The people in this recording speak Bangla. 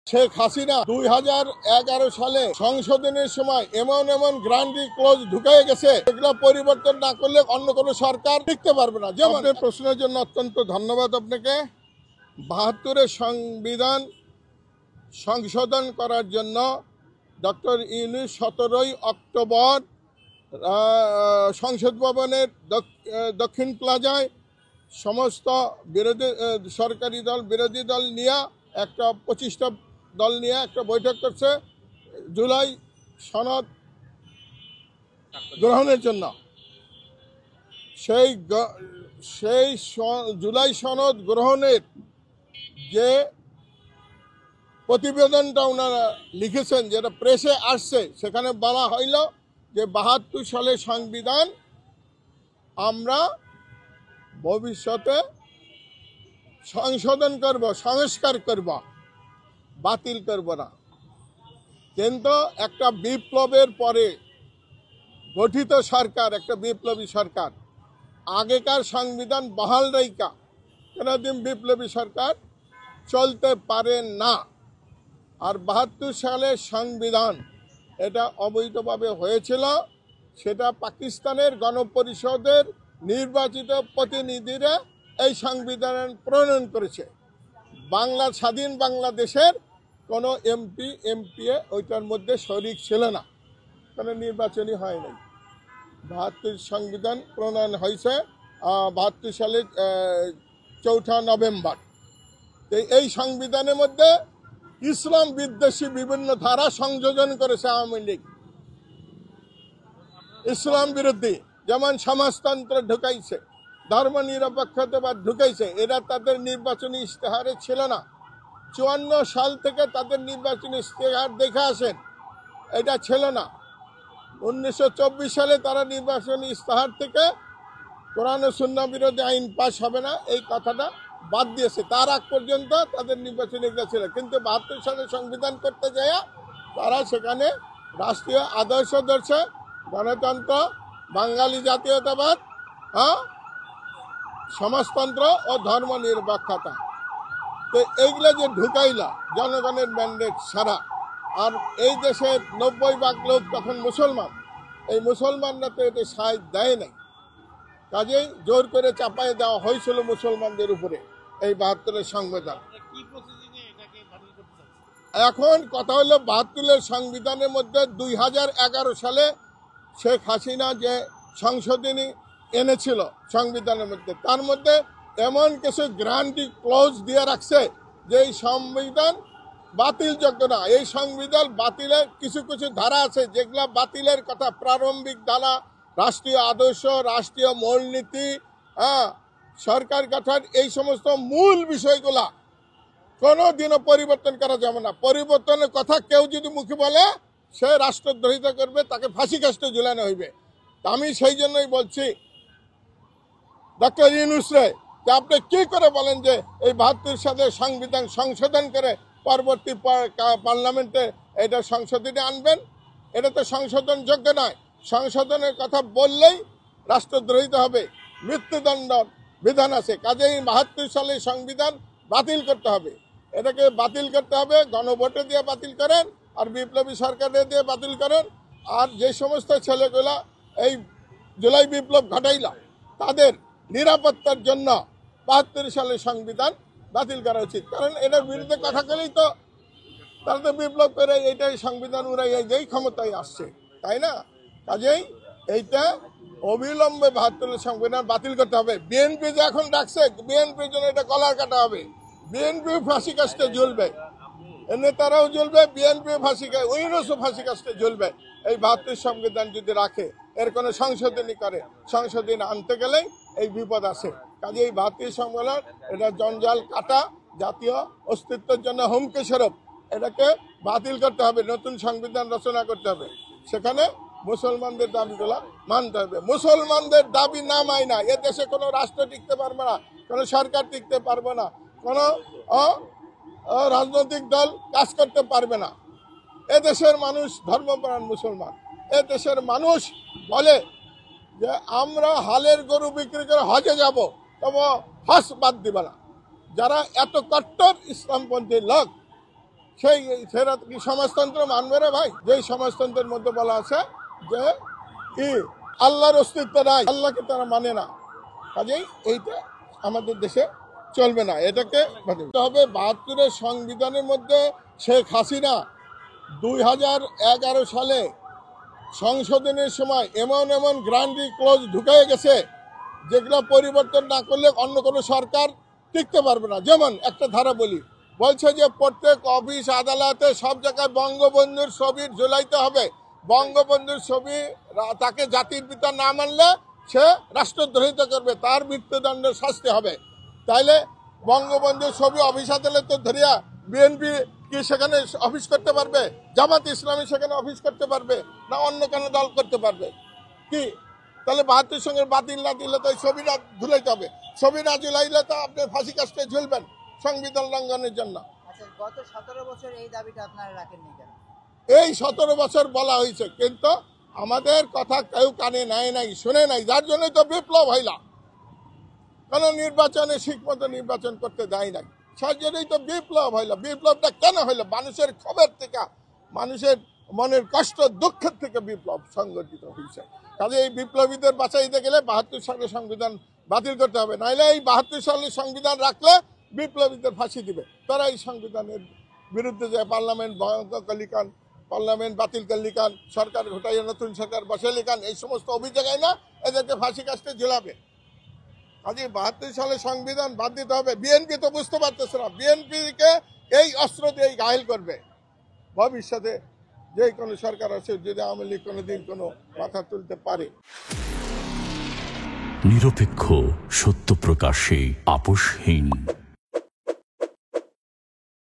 শেখ হাসিনা 2011 সালে সংশোধনের সময় এমন এমন গ্রান্টি ক্লোজ ঢুকে গেছে, এগুলো পরিবর্তন না করলে অন্য কোনো সরকার টিকতে পারবে না। যেমন প্রশ্নের জন্য অত্যন্ত ধন্যবাদ আপনাকে। 72-এর সংবিধান সংশোধন করার জন্য ডক্টর ইউনূস 17 অক্টোবর সংসদ ভবনের দক্ষিণ প্লাজায় সমস্ত সরকারি দল বিরোধী দল নিয়ে একটা 25টা দল নিয়ে একটা বৈঠক করছে জুলাই সনদ গ্রহণের জন্য। সেই জুলাই সনদ গ্রহণের যে প্রতিবেদনটা ওনারা লিখেছেন, যেটা প্রেসে আসছে, সেখানে বলা হইল যে 72 সালের সংবিধান আমরা ভবিষ্যতে সংশোধন করব, সংস্কার করব, বাতিল করব না। কিন্তু একটা বিপ্লবের পরে গঠিত সরকার, একটা বিপ্লবী সরকার আগেকার সংবিধান বহাল রেখা কোনোদিন বিপ্লবী সরকার চলতে পারে না। আর 72 সালের সংবিধান এটা অবৈধভাবে হয়েছিল, সেটা পাকিস্তানের গণপরিষদের নির্বাচিত প্রতিনিধিরা এই সংবিধান প্রণয়ন করেছে। স্বাধীন বাংলাদেশের কোনো এমপিএ ওইটার মধ্যে শরিক ছিল না, কোনো নির্বাচনই হয় নাই। 72 সংবিধান প্রণয়ন হয়েছে 72 সালের 4 নভেম্বর। এই সংবিধানের মধ্যে ইসলাম বিদ্বেষী বিভিন্ন ধারা সংযোজন করেছে আওয়ামী লীগ। ইসলাম বিরোধী, যেমন সমাজতন্ত্র ঢুকাইছে, ধর্ম নিরপেক্ষতাবাদ ঢুকাইছে। এরা তাদের নির্বাচনী ইশতেহারে ছিল না। 54 সাল থেকে তাদের নির্বাচনী ইশতেহার দেখে আসেন, এটা ছিল না। 1924 সালে তারা নির্বাচনী ইশতেহার থেকে কোরআন ও সুন্নাহ বিরোধী আইন পাস হবে না এই কথাটা বাদ দিয়েছে। তার আগ পর্যন্ত তাদের নির্বাচনী এগুলো ছিল। কিন্তু 72 সালে সংবিধান করতে যায় তারা সেখানে রাষ্ট্রীয় আদর্শ ধরছে, গণতন্ত্র, বাঙালি জাতীয়তাবাদ, সমাজতন্ত্র ও ধর্ম নিরপেক্ষতা। তো এইগুলো যে ঢুকাইলা জনগণের ম্যান্ডেট ছাড়া, আর এই দেশের 90% লোক তখন মুসলমান, এই মুসলমানরা তো এটা সাহায্য দেয় নাই। কাজেই জোর করে চাপাই দেওয়া হয়েছিল মুসলমানদের উপরে এই 72-এর সংবিধান। এখন কথা হলো 72-এর সংবিধানের মধ্যে 2011 সালে শেখ হাসিনা যে সংশোধনী এনেছিল সংবিধানের মধ্যে, তার মধ্যে এমন কিছু গ্যারান্টি ক্লজ দিয়ে রাখছে যে এই সংবিধান বাতিলযোগ্য না। এই সংবিধান বাতিলের কিছু কিছু ধারা আছে যেগুলা বাতিলের কথা, প্রারম্ভিক ধারা, রাষ্ট্রীয় আদর্শ, রাষ্ট্রীয় মূলনীতি, সরকার গঠন, এই সমস্ত মূল বিষয়গুলা কোনোদিনও পরিবর্তন করা যাবে না। পরিবর্তনের কথা কেউ যদি মুখে বলে সে রাষ্ট্রদ্রোহিতা করবে, তাকে ফাঁসি কাস্টে ঝুলানো হইবে। আমি সেই জন্যই বলছি ডক্টর ইউনূস রে, যে আপনি কি করে বলেন যে এই 72 সালের সংবিধান সংশোধন করে পরবর্তী পার্লামেন্টে এটা সংশোধনী আনবেন? এটা তো সংশোধন যোগ্য নয়। সংশোধনের কথা বললেই রাষ্ট্রদ্রোহিতা হবে, মৃত্যুদণ্ড বিধান আছে। কাজেই 72 সালের সংবিধান বাতিল করতে হবে। এটাকে বাতিল করতে হবে, গণভোটে দিয়ে বাতিল করেন, আর বিপ্লবী সরকারে দিয়ে বাতিল করেন। আর যে সমস্ত ছেলেগুলা এই জুলাই বিপ্লব ঘটাইল তাদের নিরাপত্তার জন্য 72 সালের সংবিধান বাতিল করা উচিত। কারণ এটার বিরুদ্ধে কথা বলেই তো তারা তো বিপ্লব করে এইটাই সংবিধান উড়াই যেই ক্ষমতায় আসছে, তাই না? কাজেই এইটা অবিলম্বে 72 সংবিধান বাতিল করতে হবে। বিএনপি যে এখন ডাকছে, বিএনপির জন্য এটা কলার কাটা হবে। বিএনপি ফাঁসি কাস্টে ঝুলবে, নেতারাও ঝুলবে, বিএনপি ফাঁসি, ইউনূসও ফাঁসি কাস্টে ঝুলবে। এই 72 সংবিধান যদি রাখে, এর কোনো সংশোধনী করে, সংশোধনী আনতে গেলেই এই বিপদ আছে। কাজে এই 72 সংবিধান এটা জঞ্জাল কাটা, জাতীয় অস্তিত্বের জন্য হুমকি স্বরূপ। এটাকে বাতিল করতে হবে, নতুন সংবিধান রচনা করতে হবে। সেখানে মুসলমানদের দাবিগুলা মানতে হবে। মুসলমানদের দাবি না মাইনা এ দেশে কোনো রাষ্ট্র টিকতে পারবে না, কোনো সরকার টিকতে পারবে না, কোনো রাজনৈতিক দল কাজ করতে পারবে না। এ দেশের মানুষ ধর্মপ্রাণ মুসলমান। এ দেশের মানুষ বলে যে আমরা হালের গরু বিক্রি করে হজে যাব, তবে হজ বাদ দিবে না। যারা এত কট্টর ইসলামপন্থী লোক সেরা কি সমাজতন্ত্র মানবে রে ভাই? যেই সমাজতন্ত্রের মধ্যে বলা আছে যে কি আল্লাহর অস্তিত্ব নাই, আল্লাহকে তারা মানে না, কাজেই এইটা আমাদের দেশে চলবে না। এটাকে হবে ৭২-এর সংবিধানের মধ্যে শেখ হাসিনা ২০১১ সালে সংশোধনের সময় এমন এমন গ্রান্ডি ক্লজ ঢুকে গেছে যেগুলো পরিবর্তন না করলে অন্য কোনো সরকার টিকতে পারবে না। যেমন একটা ধারা বলছে যে প্রত্যেক অফিস আদালতে সব জায়গায় বঙ্গবন্ধুর ছবি ঝুলাইতে হবে। বঙ্গবন্ধুর ছবি তাকে জাতির পিতা না মানলে সে রাষ্ট্রদ্রোহিতা করবে, তার মৃত্যুদণ্ডের শাস্তি হবে। তাইলে বঙ্গবন্ধুর ছবি অফিস আদালতে ধরিয়া বিএনপি কি সেখানে অফিস করতে পারবে? জামাত ইসলামী সেখানে অফিস করতে পারবে না অন্য কোনো দল করতে পারবে কি? তাহলে ৭২ সঙ্গে বাতিল না দিলে তো ছবি না ঝুলাইতে হবে। ছবি না ঝুলাইলে তো আপনি ফাঁসি কাস্টে ঝুলবেন সংবিধান লঙ্ঘনের জন্য। গত ১৭ বছর এই দাবিটা আপনারা রাখেননি কেন? এই ১৭ বছর বলা হয়েছে, কিন্তু আমাদের কথা কেউ কানে নেয় নাই, শুনে নাই, যার জন্যই তো বিপ্লব হইলা। কেন নির্বাচনে ঠিকমতো নির্বাচন করতে দেয় নাই, তার জন্যই তো বিপ্লব হইল। বিপ্লবটা কেন হইল? মানুষের ক্ষোভের থেকে, মানুষের মনের কষ্ট দুঃখের থেকে বিপ্লব সংগঠিত হয়েছে। কাজে এই বিপ্লবীদের বাঁচাইতে গেলে ৭২ সালের সংবিধান বাতিল করতে হবে, নাইলে এই ৭২ সালের সংবিধান রাখলে বিপ্লবীদের ফাঁসি দিবে। তারা এই সংবিধানের বিরুদ্ধে যায় পার্লামেন্ট ভঙ্গ করলিকান, পার্লামেন্ট বাতিল করলিকান, সরকার ঘটাইয়া নতুন সরকার বসালিকান, এই সমস্ত অভিযোগায় না এদেরকে ফাঁসি কাস্টে ঝুলাবে। আজ ৭২ সালে সংবিধান বাদ দিতে হবে। বিএনপি তো বুঝতে পারতেছে না, বিএনপিকে এই অস্ত্র দিয়ে ঘায়েল করবে। ভবিষ্যতে যে কোনো সরকার আছে, যদি আওয়ামী লীগ কোনোদিন কোনো মাথা তুলতে পারে। নিরপেক্ষ, সত্য প্রকাশে আপোষহীন।